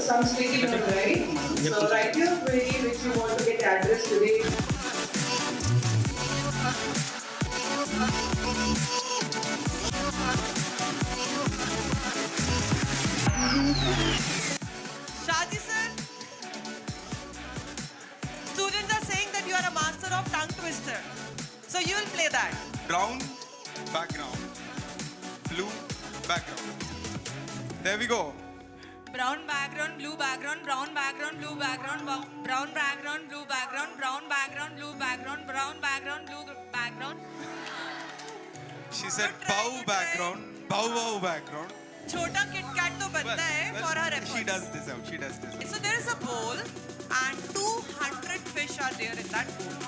some speaking note, right? So write your query which you want to get addressed today. Shaji sir, students are saying that you are a master of tongue twister. So you will play that. Brown background, blue background. There we go. Brown background, blue background, brown background, blue background, brown background, blue background, brown background, blue background, brown background, blue background. She said Good try, bow good background, bow background. छोटा Kit Kat तो बनता है for her efforts. She does this out. She does this out. So there is a bowl and 200 fish are there in that bowl.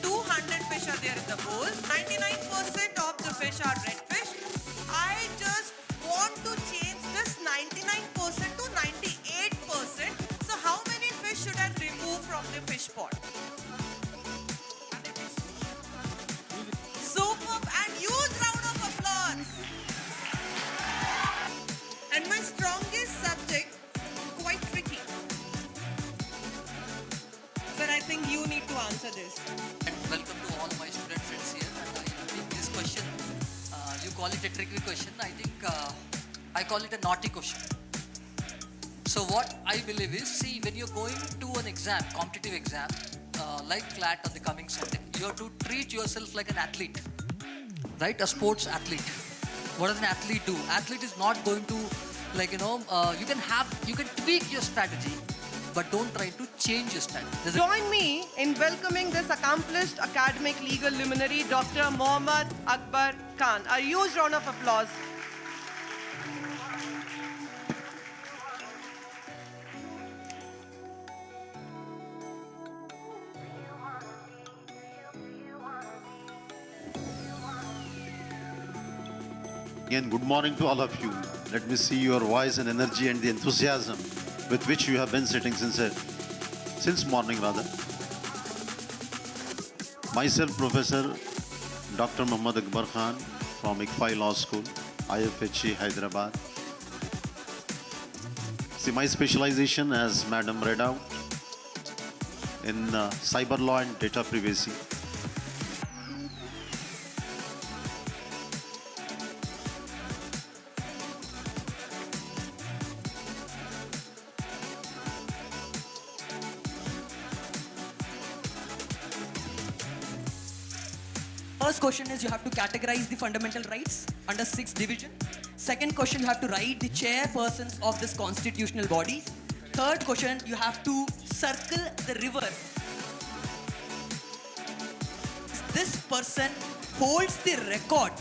200 fish are there in the bowl. 99% of the fish are red fish. I just want to change this 99% to 98%. So how many fish should I remove from the fish pot? Superb and huge round of applause. And my strongest subject, quite tricky. Sir, I think you need to answer this. And welcome to all my student friends here. And I think this question, you call it a tricky question. I think I call it a naughty question. So what I believe is, see, when you're going to an exam, competitive exam, like CLAT on the coming Sunday, you have to treat yourself like an athlete, right? A sports athlete. What does an athlete do? Athlete is not going to, like, you can tweak your strategy, but don't try to change your strategy. Join me in welcoming this accomplished academic legal luminary, Dr. Mohammad Akbar Khan. A huge round of applause. Again, good morning to all of you. Let me see your voice and energy and the enthusiasm with which you have been sitting since morning rather. Myself, Professor Dr. Mohammad Akbar Khan from ICFI Law School, IFHE, Hyderabad. See, my specialization, as Madam read out, in cyber law and data privacy. First question is you have to categorize the fundamental rights under 6th division. Second question, you have to write the chairpersons of this constitutional body. Third question, you have to circle the river. This person holds the record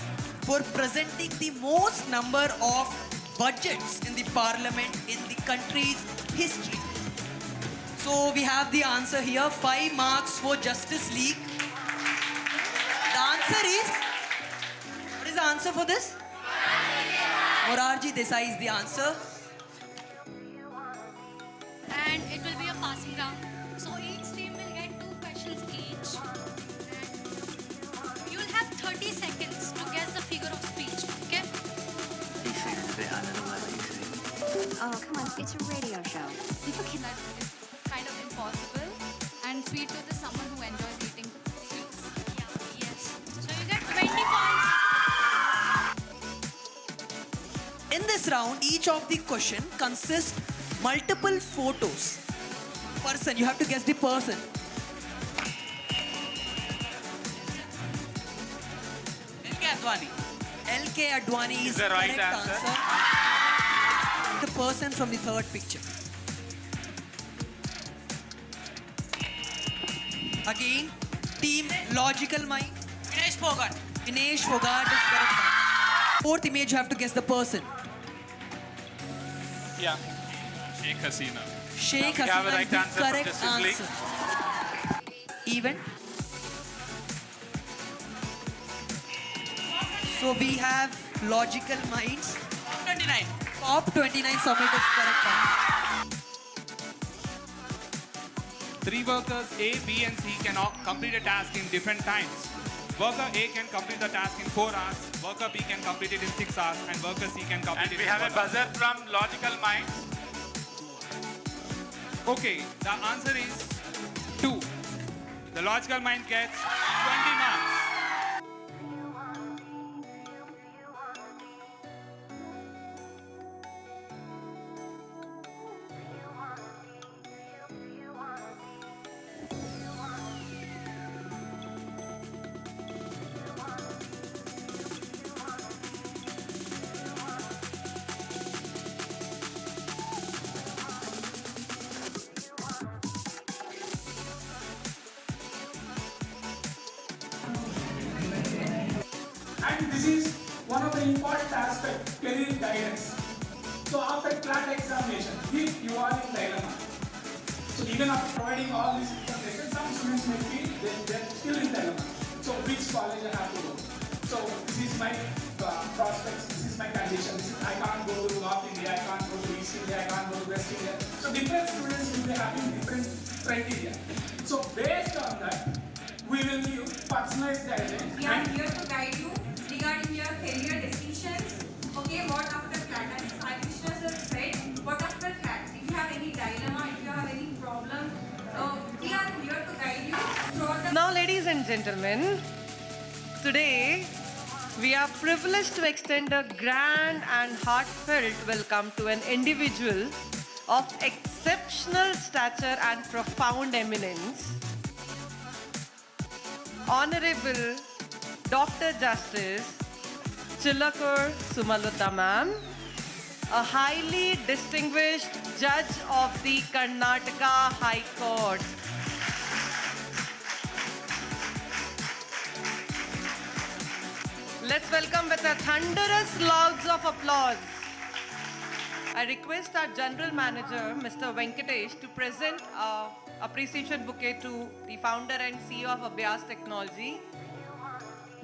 for presenting the most number of budgets in the parliament in the country's history. So we have the answer here, 5 marks for Justice League. The answer is, what is the answer for this? Morarji Desai is the answer. And it will be a passing round. So each team will get 2 questions each. And you will have 30 seconds to guess the figure of speech, okay? He's singing a bit under the weather, you see. Oh, come on, it's a radio show. Okay, that is kind of impossible. And sweet tooth is someone who enjoys eating sweets. Yeah, yes. So you get 20 points. In this round, each of the question consists multiple photos. Person, you have to guess the person. LK Advani. LK Advani is the right correct answer. The person from the third picture. Again, team logical mind. Vinesh Phogat. Vinesh Phogat is correct answer. Fourth image, you have to guess the person. Yeah. Sheikh Hasina. Sheikh We have a Hasina right is the answer from correct Justice League. answer. Even. So we have logical minds. 29. Top 29 submit is correct answer. 3 workers A, B and C cannot complete a task in different times. Worker A can complete the task in 4 hours, worker B can complete it in 6 hours, and worker C can complete And it we in have a 1 hour. buzzer from Logical Minds. Okay, the answer is 2. The logical mind gets 20 marks. And this is one of the important aspects, career guidance. So after CLAT examination, if you are in dilemma, so even after providing all this information, some students may feel they're still in dilemma. So which college I have to go? So this is my prospects, this is my condition. I can't go to North India, I can't go to East India, I can't go to West India. So different students will be having different criteria. So based on that, we will give personalized guidance. We are here to guide you regarding your career decisions. Okay, what after CLAT? As I Krishna sir said, what after CLAT? If you have any dilemma, if you have any problem, we are here to guide you throughout the. Now, ladies and gentlemen, today we are privileged to extend a grand and heartfelt welcome to an individual of exceptional stature and profound eminence, Honorable Dr. Justice Chilakur Sumalata ma'am, a highly distinguished judge of the Karnataka High Court. Let's welcome with a thunderous louds of applause. I request our General Manager, Mr. Venkatesh, to present our appreciation bouquet to the founder and CEO of Abhyaas Technology,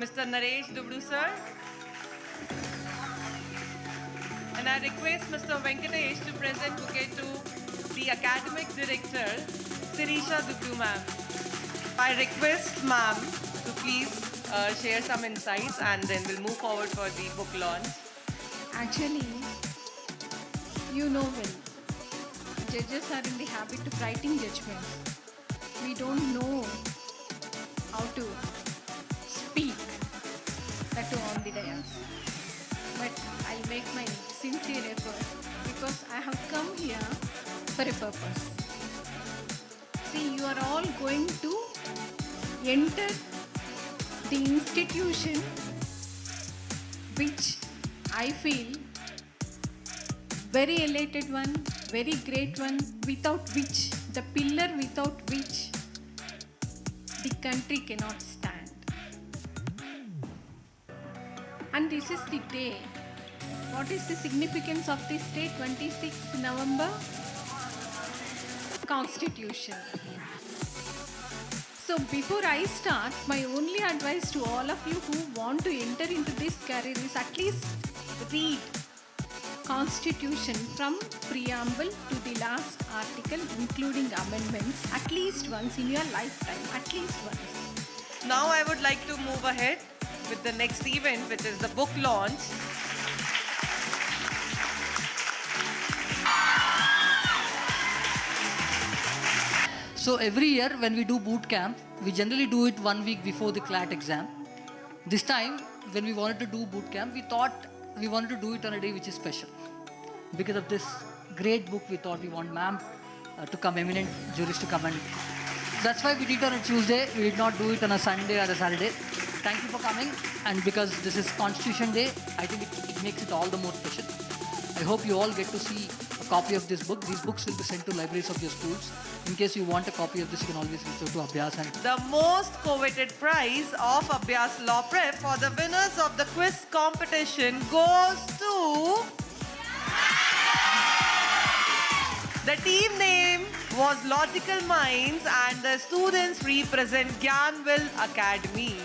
Mr. Naresh Dubdu sir. And I request Mr. Venkatesh to present bouquet to the Academic Director, Sirisha Dubdu ma'am. I request ma'am to please share some insights and then we'll move forward for the book launch. Actually, you know well, judges are in the habit of writing judgments. We don't know how to speak, that too on the dais. But I'll make my sincere effort because I have come here for a purpose. See, you are all going to enter the institution which I feel very elated one, very great one, without which, the pillar without which the country cannot stand. And this is the day. What is the significance of this day, 26th November? Constitution. So before I start, my only advice to all of you who want to enter into this career is at least read Constitution from preamble to the last article, including amendments, at least once in your lifetime, at least once. Now I would like to move ahead with the next event, which is the book launch. So every year when we do boot camp, we generally do it 1 week before the CLAT exam. This time, when we wanted to do boot camp, we thought we wanted to do it on a day which is special. Because of this great book, we thought we want ma'am to come, eminent jurist to come, and that's why we did it on a Tuesday. We did not do it on a Sunday or a Saturday. Thank you for coming, and because this is Constitution Day, I think it makes it all the more special. I hope you all get to see a copy of this book. These books will be sent to libraries of your schools. In case you want a copy of this, you can always reach out to Abhyaas. And The most coveted prize of Abhyaas LawPrep for the winners of the quiz competition goes to... The team name was Logical Minds and the students represent Gyanville Academy.